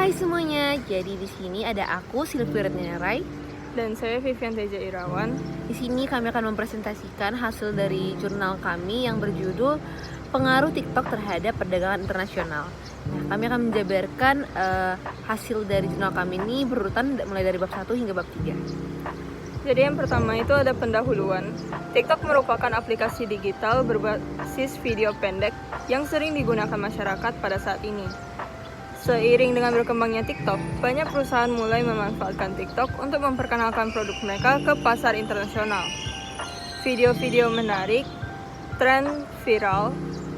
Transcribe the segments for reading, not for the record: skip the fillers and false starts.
Hai semuanya, jadi di sini ada aku Silvi Retnerai. Dan saya Vivian Teja Irawan. Di sini kami akan mempresentasikan hasil dari jurnal kami yang berjudul Pengaruh TikTok terhadap Perdagangan Internasional. Nah, kami akan menjabarkan hasil dari jurnal kami ini berurutan mulai dari bab 1 hingga bab 3. Jadi yang pertama itu ada pendahuluan. TikTok merupakan aplikasi digital berbasis video pendek yang sering digunakan masyarakat pada saat ini. Seiring dengan berkembangnya TikTok, banyak perusahaan mulai memanfaatkan TikTok untuk memperkenalkan produk mereka ke pasar internasional. Video-video menarik, tren viral,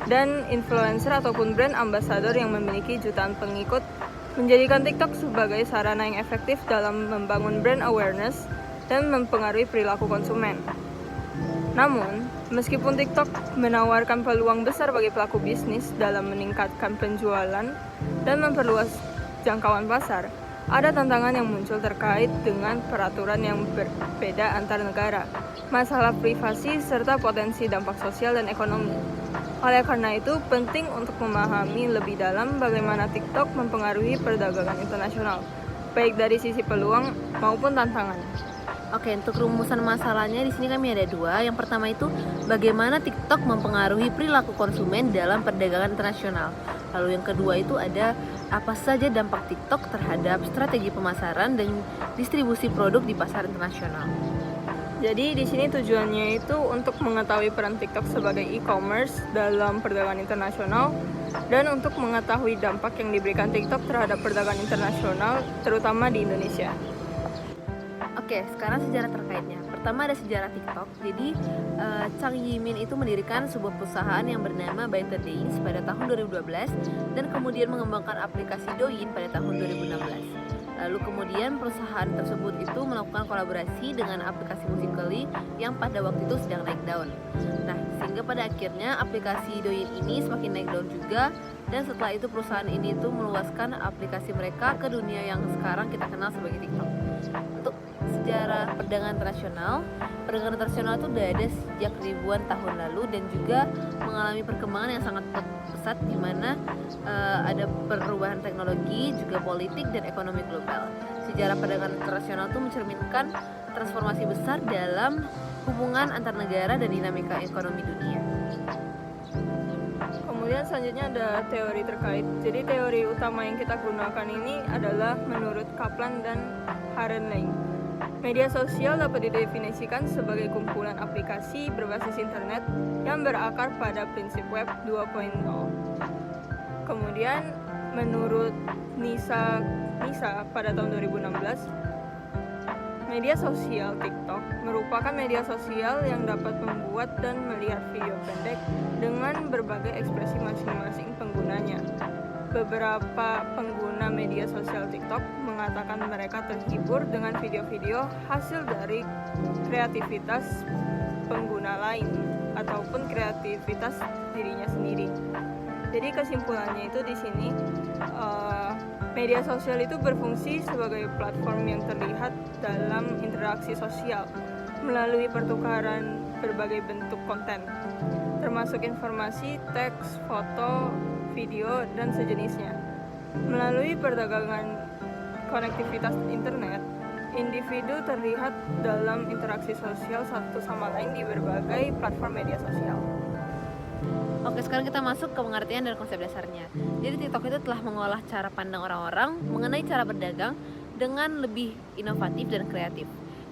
dan influencer ataupun brand ambassador yang memiliki jutaan pengikut menjadikan TikTok sebagai sarana yang efektif dalam membangun brand awareness dan mempengaruhi perilaku konsumen. Namun, meskipun TikTok menawarkan peluang besar bagi pelaku bisnis dalam meningkatkan penjualan dan memperluas jangkauan pasar, ada tantangan yang muncul terkait dengan peraturan yang berbeda antar negara, masalah privasi, serta potensi dampak sosial dan ekonomi. Oleh karena itu, penting untuk memahami lebih dalam bagaimana TikTok mempengaruhi perdagangan internasional, baik dari sisi peluang maupun tantangan. Oke, untuk rumusan masalahnya di sini kami ada 2. Yang pertama itu bagaimana TikTok mempengaruhi perilaku konsumen dalam perdagangan internasional. Lalu yang kedua itu ada apa saja dampak TikTok terhadap strategi pemasaran dan distribusi produk di pasar internasional. Jadi di sini tujuannya itu untuk mengetahui peran TikTok sebagai e-commerce dalam perdagangan internasional dan untuk mengetahui dampak yang diberikan TikTok terhadap perdagangan internasional, terutama di Indonesia. Oke, sekarang sejarah terkaitnya. Pertama ada sejarah TikTok. Jadi Chang Yimin itu mendirikan sebuah perusahaan yang bernama Better Days pada tahun 2012 dan kemudian mengembangkan aplikasi Douyin pada tahun 2016. Lalu kemudian perusahaan tersebut itu melakukan kolaborasi dengan aplikasi Musical.ly yang pada waktu itu sedang naik daun. Nah, sehingga pada akhirnya aplikasi Douyin ini semakin naik daun juga, dan setelah itu perusahaan ini tuh meluaskan aplikasi mereka ke dunia yang sekarang kita kenal sebagai TikTok. Untuk sejarah perdagangan internasional itu udah ada sejak ribuan tahun lalu dan juga mengalami perkembangan yang sangat pesat di mana ada perubahan teknologi, juga politik dan ekonomi global. Sejarah perdagangan internasional itu mencerminkan transformasi besar dalam hubungan antar negara dan dinamika ekonomi dunia. Kemudian selanjutnya ada teori terkait. Jadi teori utama yang kita gunakan ini adalah menurut Kaplan dan Harenlein. Media sosial dapat didefinisikan sebagai kumpulan aplikasi berbasis internet yang berakar pada prinsip web 2.0. Kemudian menurut Nisa pada tahun 2016, media sosial TikTok merupakan media sosial yang dapat membuat dan melihat video pendek dengan berbagai ekspresi masing-masing penggunanya. Beberapa pengguna media sosial TikTok mengatakan mereka terhibur dengan video-video hasil dari kreativitas pengguna lain ataupun kreativitas dirinya sendiri. Jadi kesimpulannya itu di sini media sosial itu berfungsi sebagai platform yang terlihat dalam interaksi sosial melalui pertukaran berbagai bentuk konten, termasuk informasi, teks, foto, video, dan sejenisnya. Melalui perdagangan konektivitas internet, individu terlihat dalam interaksi sosial satu sama lain di berbagai platform media sosial. Oke, sekarang kita masuk ke pengertian dan konsep dasarnya. Jadi TikTok itu telah mengolah cara pandang orang-orang mengenai cara berdagang dengan lebih inovatif dan kreatif.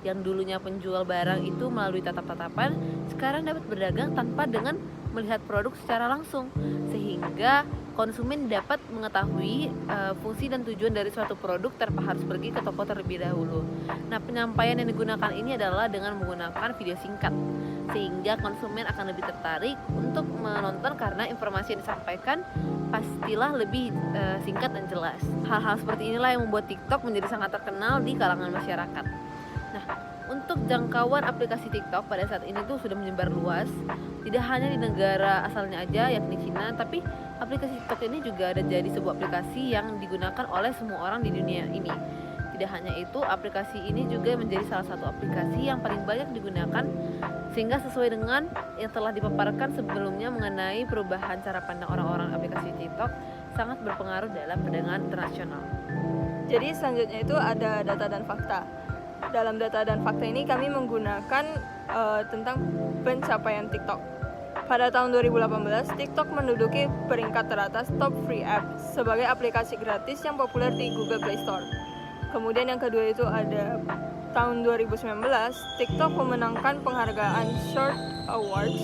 Yang dulunya penjual barang itu melalui tatap-tatapan, sekarang dapat berdagang tanpa dengan melihat produk secara langsung, sehingga konsumen dapat mengetahui fungsi dan tujuan dari suatu produk tanpa harus pergi ke toko terlebih dahulu. Nah, penyampaian yang digunakan ini adalah dengan menggunakan video singkat, sehingga konsumen akan lebih tertarik untuk menonton karena informasi yang disampaikan pastilah lebih singkat dan jelas. Hal-hal seperti inilah yang membuat TikTok menjadi sangat terkenal di kalangan masyarakat. Nah, untuk jangkauan aplikasi TikTok pada saat ini tuh sudah menyebar luas, tidak hanya di negara asalnya aja yakni Cina, tapi aplikasi TikTok ini juga ada jadi sebuah aplikasi yang digunakan oleh semua orang di dunia ini. Tidak hanya itu, aplikasi ini juga menjadi salah satu aplikasi yang paling banyak digunakan, sehingga sesuai dengan yang telah dipaparkan sebelumnya mengenai perubahan cara pandang orang-orang aplikasi TikTok, sangat berpengaruh dalam perdagangan internasional. Jadi selanjutnya itu ada data dan fakta. Dalam data dan fakta ini kami menggunakan tentang pencapaian TikTok. Pada tahun 2018, TikTok menduduki peringkat teratas top free app sebagai aplikasi gratis yang populer di Google Play Store. Kemudian yang kedua itu ada tahun 2019, TikTok memenangkan penghargaan Short Awards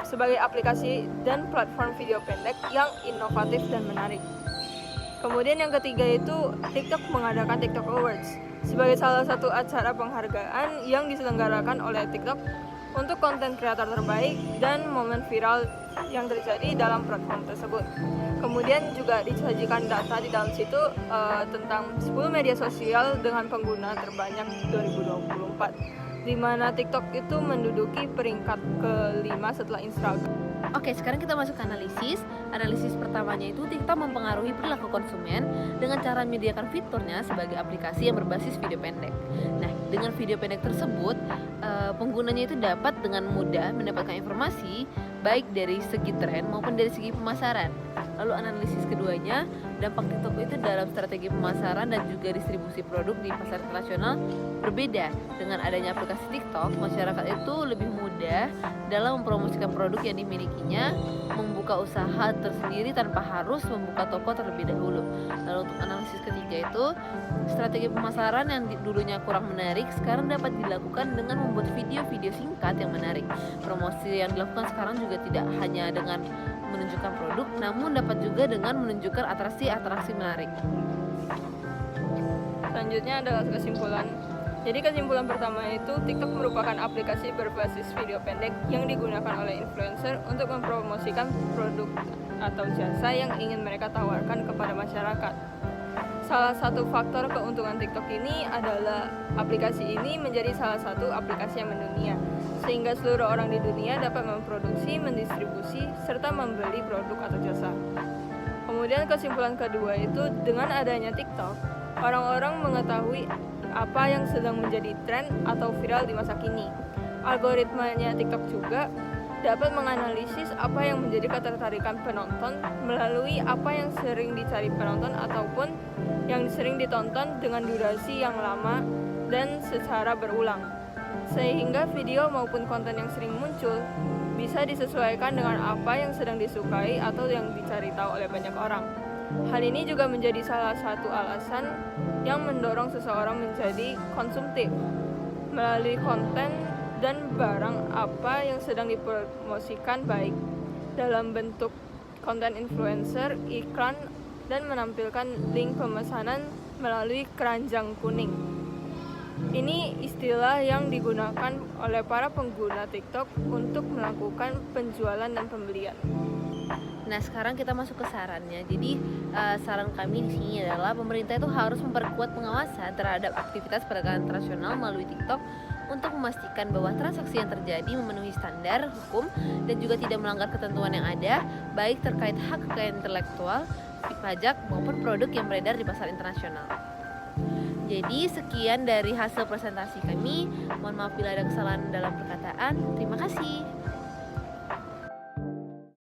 sebagai aplikasi dan platform video pendek yang inovatif dan menarik. Kemudian yang ketiga itu TikTok mengadakan TikTok Awards sebagai salah satu acara penghargaan yang diselenggarakan oleh TikTok untuk konten kreator terbaik dan momen viral yang terjadi dalam platform tersebut. Kemudian juga disajikan data di dalam situ tentang 10 media sosial dengan pengguna terbanyak 2024, di mana TikTok itu menduduki peringkat kelima setelah Instagram. Oke, sekarang kita masuk ke analisis. Analisis pertamanya itu TikTok mempengaruhi perilaku konsumen dengan cara menyediakan fiturnya sebagai aplikasi yang berbasis video pendek. Nah, dengan video pendek tersebut, penggunanya itu dapat dengan mudah mendapatkan informasi baik dari segi tren maupun dari segi pemasaran. Lalu analisis keduanya, dampak TikTok itu dalam strategi pemasaran dan juga distribusi produk di pasar internasional berbeda. Dengan adanya aplikasi TikTok, masyarakat itu lebih mudah dalam mempromosikan produk yang dimilikinya, membuka usaha tersendiri tanpa harus membuka toko terlebih dahulu. Lalu untuk analisis ketiga itu, strategi pemasaran yang dulunya kurang menarik sekarang dapat dilakukan dengan membuat video-video singkat yang menarik. Promosi yang dilakukan sekarang juga tidak hanya dengan menunjukkan produk, namun dapat juga dengan menunjukkan atraksi-atraksi menarik. Selanjutnya adalah kesimpulan. Jadi kesimpulan pertama itu TikTok merupakan aplikasi berbasis video pendek yang digunakan oleh influencer untuk mempromosikan produk atau jasa yang ingin mereka tawarkan kepada masyarakat. Salah satu faktor keuntungan TikTok ini adalah aplikasi ini menjadi salah satu aplikasi yang mendunia, sehingga seluruh orang di dunia dapat memproduksi, mendistribusi, serta membeli produk atau jasa. Kemudian kesimpulan kedua itu, dengan adanya TikTok, orang-orang mengetahui apa yang sedang menjadi tren atau viral di masa kini. Algoritmanya TikTok juga dapat menganalisis apa yang menjadi ketertarikan penonton melalui apa yang sering dicari penonton ataupun yang sering ditonton dengan durasi yang lama dan secara berulang, sehingga video maupun konten yang sering muncul bisa disesuaikan dengan apa yang sedang disukai atau yang dicari tahu oleh banyak orang. Hal ini juga menjadi salah satu alasan yang mendorong seseorang menjadi konsumtif melalui konten dan barang apa yang sedang dipromosikan, baik dalam bentuk konten influencer, iklan, dan menampilkan link pemesanan melalui keranjang kuning. Ini istilah yang digunakan oleh para pengguna TikTok untuk melakukan penjualan dan pembelian. Nah, sekarang kita masuk ke sarannya. Jadi saran kami di sini adalah pemerintah itu harus memperkuat pengawasan terhadap aktivitas perdagangan internasional melalui TikTok untuk memastikan bahwa transaksi yang terjadi memenuhi standar hukum dan juga tidak melanggar ketentuan yang ada, baik terkait hak kekayaan intelektual, pajak maupun produk yang beredar di pasar internasional. Jadi sekian dari hasil presentasi kami. Mohon maaf bila ada kesalahan dalam perkataan. Terima kasih.